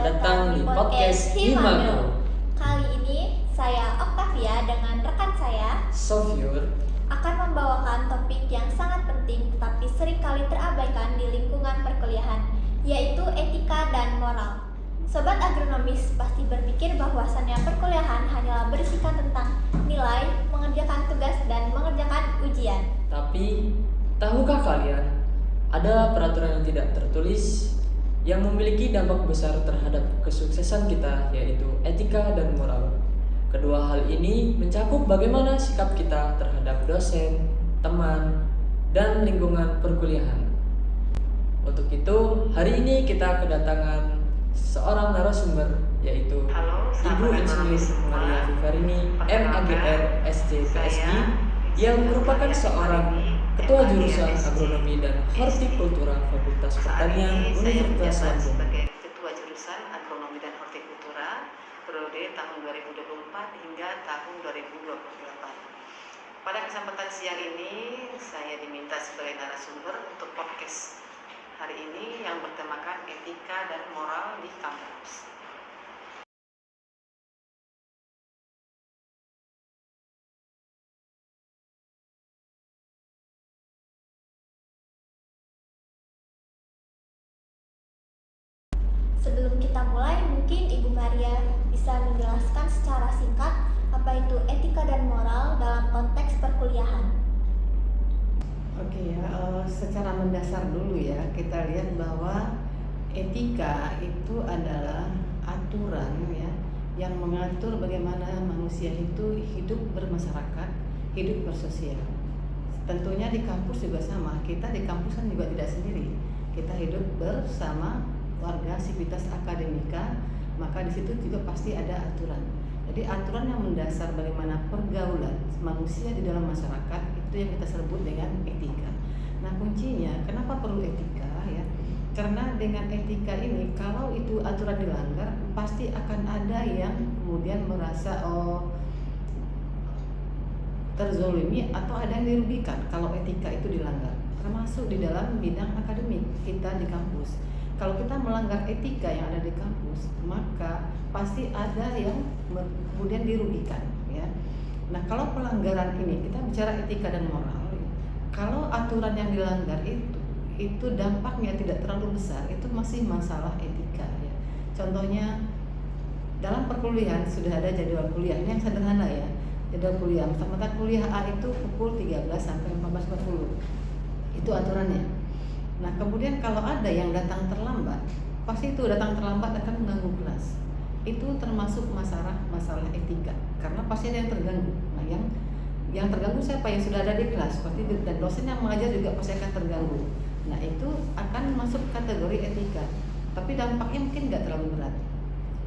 datang di podcast Himago. Kali ini saya Octavia dengan rekan saya Sofiur akan membawakan topik yang sangat penting tetapi seringkali terabaikan di lingkungan perkuliahan, yaitu etika dan moral. Sobat agronomis pasti berpikir bahwasannya perkuliahan hanyalah berisikan tentang nilai, mengerjakan tugas, dan mengerjakan ujian. Tapi, tahukah kalian, ada peraturan yang tidak tertulis yang memiliki dampak besar terhadap kesuksesan kita, yaitu etika dan moral. Kedua hal ini mencakup bagaimana sikap kita terhadap dosen, teman, dan lingkungan perkuliahan. Untuk itu, hari ini kita kedatangan seorang narasumber, yaitu Ibu Insinyur Maria Vivarini, MAgR SJPSI, yang merupakan seorang Ketua Jurusan Agronomi dan Hortikultura Fakultas Pertanian Universitas Lampung. Sebagai Ketua Jurusan Agronomi dan Hortikultura periode tahun 2024 hingga tahun 2028. Pada kesempatan siang ini saya diminta sebagai narasumber untuk podcast hari ini yang bertemakan etika dan moral di kampus. Sebelum kita mulai, mungkin Ibu Maria bisa menjelaskan secara singkat apa itu etika dan moral dalam konteks perkuliahan. Oke ya, secara mendasar dulu ya, kita lihat bahwa etika itu adalah aturan ya yang mengatur bagaimana manusia itu hidup bermasyarakat, hidup bersosial. Tentunya di kampus juga sama, kita di kampus kan juga tidak sendiri, kita hidup bersama warga sivitas akademika, maka di situ juga pasti ada aturan. Jadi aturan yang mendasar bagaimana pergaulan manusia di dalam masyarakat itu yang kita sebut dengan etika. Nah kuncinya kenapa perlu etika ya? Karena dengan etika ini kalau itu aturan dilanggar pasti akan ada yang kemudian merasa terzolimi atau ada yang dirugikan kalau etika itu dilanggar. Termasuk di dalam bidang akademik kita di kampus. Kalau kita melanggar etika yang ada di kampus, maka pasti ada yang kemudian dirugikan, ya. Nah, kalau pelanggaran ini kita bicara etika dan moral, kalau aturan yang dilanggar itu dampaknya tidak terlalu besar, itu masih masalah etika, ya. Contohnya dalam perkuliahan sudah ada jadwal kuliah, ini yang sederhana ya, jadwal kuliah. Mata kuliah A itu pukul 13 sampai 14.40, itu aturannya. Nah kemudian kalau ada yang datang terlambat, pasti itu datang terlambat akan mengganggu kelas. Itu termasuk masalah etika, karena pasti ada yang terganggu. Nah yang terganggu siapa? Yang sudah ada di kelas, pasti, dan dosen yang mengajar juga pasti akan terganggu. Nah itu akan masuk kategori etika, tapi dampaknya mungkin nggak terlalu berat.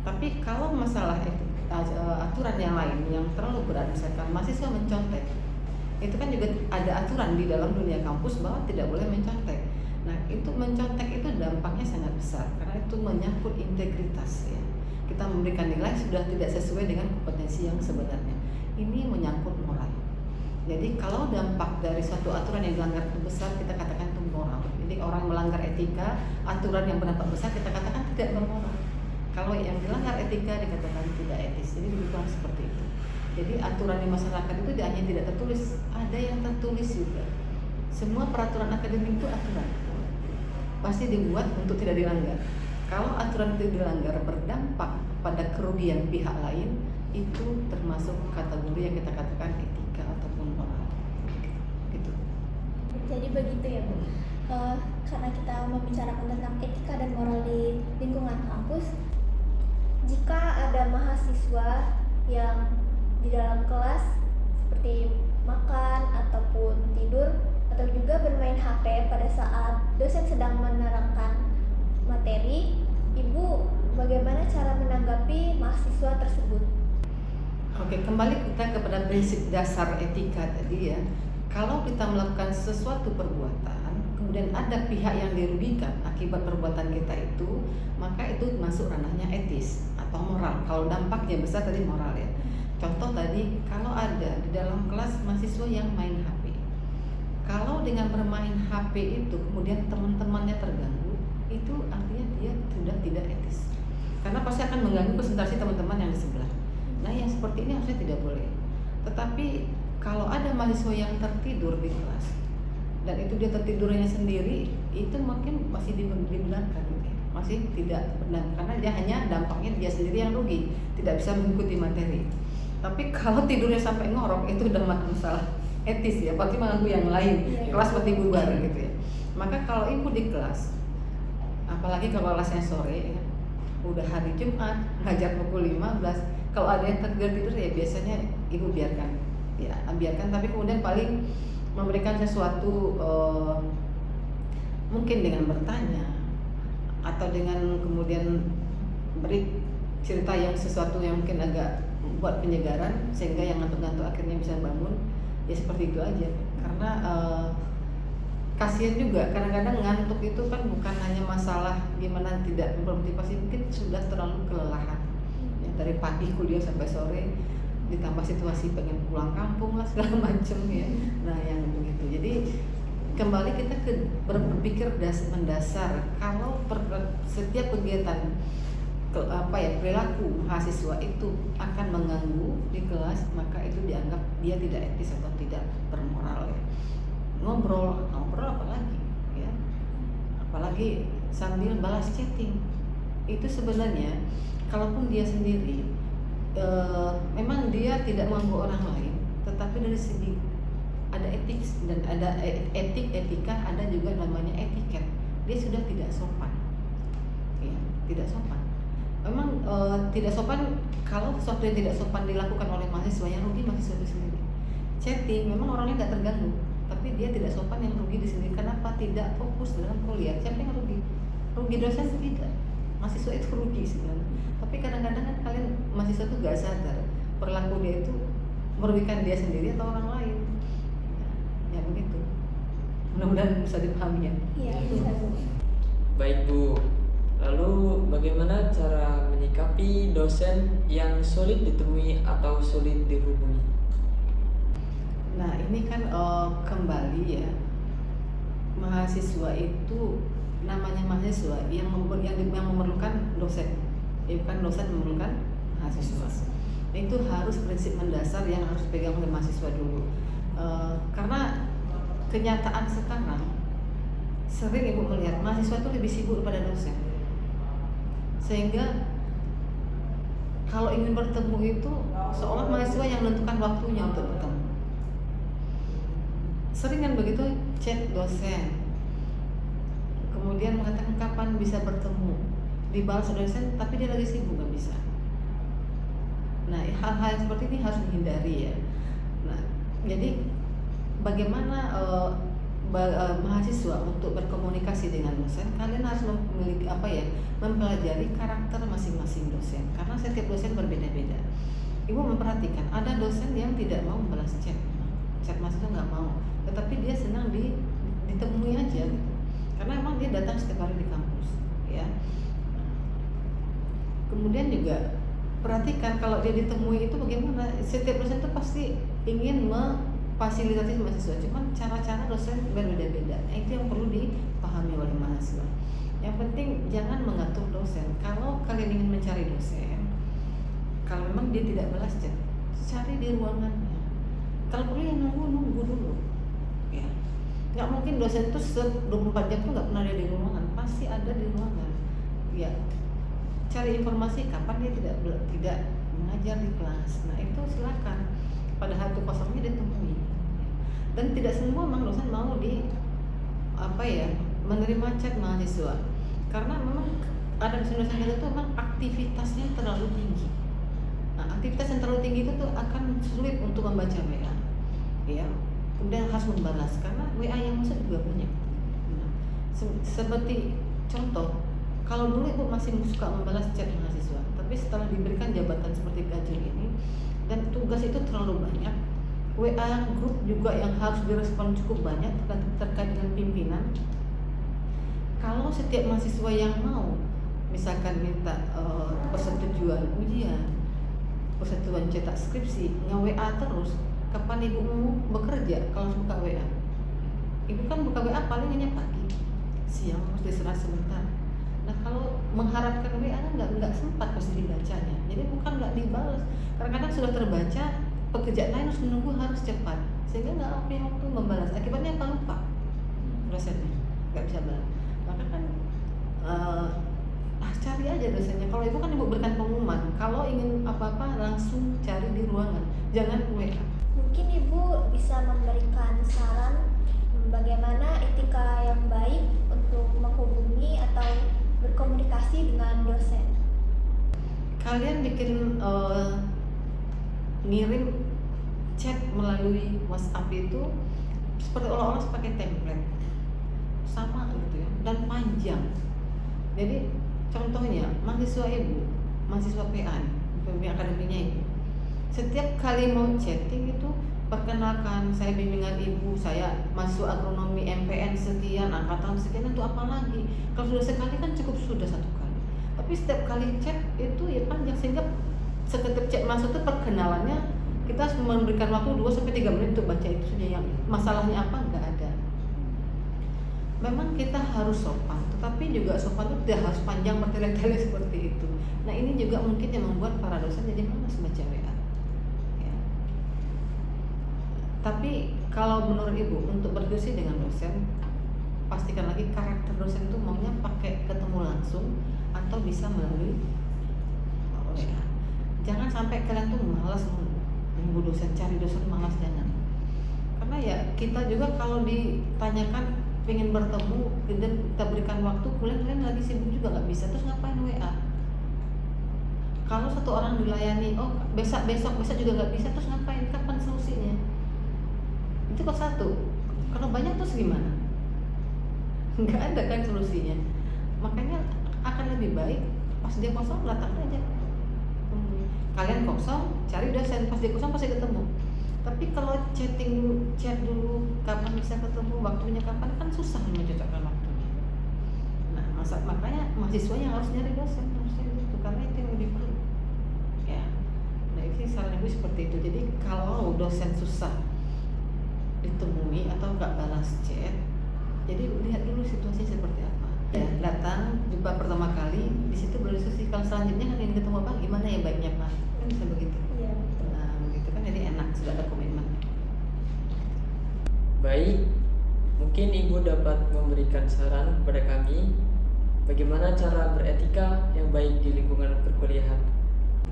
Tapi kalau masalah aturan yang lain yang terlalu berat, misalkan mahasiswa mencontek, itu kan juga ada aturan di dalam dunia kampus bahwa tidak boleh mencontek. Nah itu mencontek itu dampaknya sangat besar karena itu menyangkut integritas ya. Kita memberikan nilai sudah tidak sesuai dengan kompetensi yang sebenarnya. Ini menyangkut moral. Jadi kalau dampak dari suatu aturan yang dilanggar itu besar, kita katakan itu moral. Jadi orang melanggar etika, aturan yang berdampak besar kita katakan tidak bermoral. Kalau yang dilanggar etika dikatakan tidak etis. Jadi lebih kurang seperti itu. Jadi aturan di masyarakat itu hanya tidak tertulis, ada yang tertulis juga. Semua peraturan akademik itu aturan, pasti dibuat untuk tidak dilanggar. Kalau aturan itu dilanggar berdampak pada kerugian pihak lain, itu termasuk kategori yang kita katakan etika ataupun moral. Gitu. Jadi begitu ya Bu. Karena kita membicarakan tentang etika dan moral di lingkungan kampus, jika ada mahasiswa yang di dalam kelas seperti makan ataupun tidur atau juga bermain HP pada saat dosen sedang menerangkan materi, Ibu bagaimana cara menanggapi mahasiswa tersebut? Oke, kembali kita kepada prinsip dasar etika tadi ya. Kalau kita melakukan sesuatu perbuatan, kemudian ada pihak yang dirugikan akibat perbuatan kita itu, maka itu masuk ranahnya etis atau moral. Kalau dampaknya besar tadi moral ya. Contoh tadi, kalau ada di dalam kelas mahasiswa yang main HP, kalau dengan bermain HP itu kemudian teman-temannya terganggu, itu artinya dia sudah tidak etis. karena pasti akan mengganggu konsentrasi teman-teman yang di sebelah. Nah, yang seperti ini harusnya tidak boleh. Tetapi kalau ada mahasiswa yang tertidur di kelas dan itu dia tertidurnya sendiri, itu mungkin masih dibenarkan gitu ya. Masih tidak benar karena dia hanya dampaknya dia sendiri yang rugi, tidak bisa mengikuti materi. Tapi kalau tidurnya sampai ngorok itu udah masalah etis ya, pasti mengganggu yang lain. Kelas seperti bubar gitu ya. Maka kalau ibu di kelas, apalagi kalau kelasnya sore ya, udah hari Jumat ngajar pukul 15, kalau ada yang tertidur ya biasanya ibu biarkan ya, biarkan, tapi kemudian paling memberikan sesuatu, mungkin dengan bertanya atau dengan kemudian beri cerita yang sesuatu yang mungkin agak buat penyegaran sehingga yang ngantuk-ngantuk akhirnya bisa bangun, ya seperti itu aja. Karena kasihan juga kadang-kadang ngantuk itu kan bukan hanya masalah gimana tidak bermotivasi, mungkin sudah terlalu kelelahan ya, dari pagi kuliah sampai sore, ditambah situasi pengen pulang kampung lah segala macam ya. Nah yang begitu, jadi kembali kita berpikir mendasar. Kalau setiap kegiatan perilaku mahasiswa itu akan mengganggu di kelas, maka itu dianggap dia tidak etis atau tidak bermoral ya. Ngobrol apalagi ya, apalagi sambil balas chatting, itu sebenarnya kalaupun dia sendiri memang dia tidak mengganggu orang lain, tetapi dari segi ada etik dan ada etika, ada juga namanya etiket, dia sudah tidak sopan ya, tidak sopan. Memang tidak sopan kalau sesuatu yang tidak sopan dilakukan oleh mahasiswa, yang rugi mahasiswa itu sendiri. Chatting memang orangnya nggak terganggu, tapi dia tidak sopan, yang rugi di sini. Kenapa? Tidak fokus dalam kuliah. Siapa yang rugi? Rugi dosen tidak, mahasiswa itu rugi sebenarnya. Tapi kadang-kadang kan kalian mahasiswa itu nggak sadar perilaku dia itu merugikan dia sendiri atau orang lain. Ya begitu. Mudah-mudahan bisa dipahami ya. Iya, bisa Bu. Baik Bu, lalu bagaimana cara menyikapi dosen yang sulit ditemui atau sulit dihubungi? Nah ini kan kembali ya, mahasiswa itu namanya mahasiswa yang memerlukan dosen, ya bukan dosen memerlukan mahasiswa. Itu harus prinsip mendasar yang harus dipegang oleh mahasiswa dulu. Karena kenyataan sekarang sering ibu melihat mahasiswa itu lebih sibuk daripada dosen, sehingga kalau ingin bertemu itu seolah mahasiswa yang menentukan waktunya untuk bertemu. Sering kan begitu, chat dosen, kemudian mengatakan kapan bisa bertemu, dibalas dosen tapi dia lagi sibuk nggak bisa. Nah hal-hal seperti ini harus dihindari ya. Nah jadi bagaimana mahasiswa untuk berkomunikasi dengan dosen, kalian harus memiliki mempelajari karakter masing-masing dosen, karena setiap dosen berbeda-beda. Ibu memperhatikan ada dosen yang tidak mau membalas chat mahasiswa nggak mau, tetapi dia senang ditemui aja gitu, karena emang dia datang setiap hari di kampus ya. Kemudian juga perhatikan kalau dia ditemui itu bagaimana. Setiap dosen itu pasti ingin memfasilitasi mahasiswa, cuman cara-cara dosen berbeda-beda. Nah, itu yang perlu dipahami oleh mahasiswa. Yang penting jangan mengatur dosen. Kalau kalian ingin mencari dosen, kalau memang dia tidak balas chat, cari di ruangannya. Kalau perlu yang nunggu dulu ya. Nggak mungkin dosen itu 24 jam tuh nggak pernah ada di ruangan, pasti ada di ruangan ya. Cari informasi kapan dia tidak mengajar di kelas. Nah itu silakan pada waktu kosongnya ditemui. Dan tidak semua memang dosen mau menerima chat mahasiswa, karena memang ada dosen-dosen itu memang aktivitasnya terlalu tinggi. Nah, aktivitas yang terlalu tinggi itu tuh akan sulit untuk membaca WA ya, kemudian harus membalas karena WA yang masuk juga banyak. Nah, seperti contoh, kalau dulu ibu masih suka membalas chat mahasiswa, tapi setelah diberikan jabatan seperti Kajur ini dan tugas itu terlalu banyak, WA grup juga yang harus direspon cukup banyak terkait dengan pimpinan. Kalau setiap mahasiswa yang mau misalkan minta persetujuan ujian, persetujuan cetak skripsi, nge-WA terus, kapan ibu mau bekerja kalau buka WA? Ibu kan buka WA paling hanya pagi, siang harus diserah sebentar. Nah kalau mengharapkan WA nggak sempat pasti dibacanya. Jadi bukan nggak dibalas, kadang-kadang sudah terbaca, pekerjaan lain harus menunggu, harus cepat, sehingga nggak punya waktu membalas. Akibatnya apa? Lupa dosennya, nggak bisa balas. Maka kan cari aja dosennya. Kalau ibu kan ibu berikan pengumuman, kalau ingin apa-apa langsung cari di ruangan, jangan WA. Mungkin ibu bisa memberikan saran bagaimana etika yang baik untuk menghubungi atau berkomunikasi dengan dosen. Kalian bikin ngirim chat melalui WhatsApp itu seperti olah-olah pakai template sama gitu ya, dan panjang. Jadi contohnya mahasiswa ibu, mahasiswa PA, pembimbing akademinya ibu, setiap kali mau chatting itu perkenalkan, saya bimbingan ibu, saya masuk agronomi MPN sekian, angkatan sekian, itu apa lagi? Kalau sudah sekali kan cukup sudah satu kali. Tapi setiap kali chat itu ya panjang, sehingga setiap chat masuk itu perkenalannya kita harus memberikan waktu 2-3 menit untuk baca itu saja. Yang masalahnya apa nggak ada. Memang kita harus sopan, tetapi juga sopan itu tidak harus panjang bertele-tele seperti itu. Nah ini juga mungkin yang membuat para dosen jadi malas baca WA. Tapi kalau menurut ibu untuk berdiskusi dengan dosen, pastikan lagi karakter dosen itu maunya pakai ketemu langsung atau bisa melalui WA. Jangan sampai kalian tuh malas menunggu dosen, cari dosen malas, jangan. Karena ya kita juga kalau ditanyakan pengen bertemu dan kita berikan waktu, kalian lagi sibuk juga nggak bisa, terus ngapain WA? Kalau satu orang dilayani, oh besok juga nggak bisa, terus ngapain? Kapan solusinya? Itu kok satu, kalau banyak terus gimana? Nggak ada kan solusinya. Makanya akan lebih baik pas dia kosong datang aja. Kalian kosong, cari dosen, pas dia kosong pasti ketemu. Tapi kalau chat dulu, kapan bisa ketemu, waktunya kapan, kan susah mencocokkan waktunya. Nah, makanya mahasiswa yang harus nyari dosen, harusnya itu, karena itu yang lebih perlu. Ya, nah itu saran ibu seperti itu. Jadi kalau dosen susah ditemui atau nggak balas chat, jadi lihat dulu situasi seperti apa. Ya, datang jumpa pertama kali di situ berdiskusi, kalau selanjutnya kan ingin ketemu apa, gimana ya baiknya Pak, kan bisa begitu. Iya betul. Nah begitu kan jadi enak, sudah ada komitmen. Baik, mungkin ibu dapat memberikan saran kepada kami bagaimana cara beretika yang baik di lingkungan perkuliahan.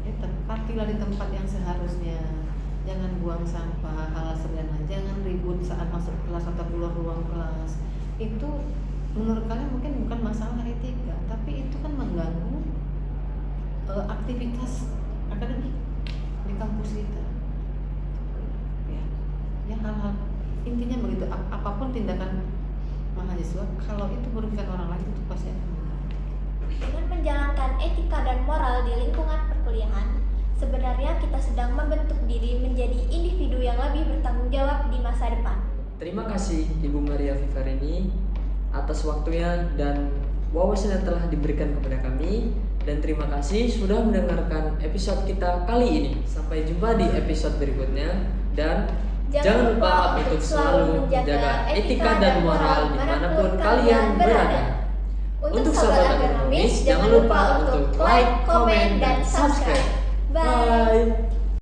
Ya, tempatilah di tempat yang seharusnya. Jangan buang sampah, hal sederhana. Jangan ribut saat masuk kelas atau keluar ruang kelas. Itu menurut kalian mungkin bukan masalah etika, tapi itu kan mengganggu aktivitas akademik di kampus kita. Ya hal-hal intinya begitu. Apapun tindakan mahasiswa, kalau itu merugikan orang lain itu pasti akan mengganggu. Dengan menjalankan etika dan moral di lingkungan perkuliahan, sebenarnya kita sedang membentuk diri menjadi individu yang lebih bertanggung jawab di masa depan. Terima kasih Ibu Maria Vivarini atas waktunya dan wawasan yang telah diberikan kepada kami, dan terima kasih sudah mendengarkan episode kita kali ini. Sampai jumpa di episode berikutnya, dan jangan lupa untuk selalu menjaga etika dan moral dimanapun kalian berada. Untuk sahabat agronomis, jangan lupa untuk like, komen, dan subscribe.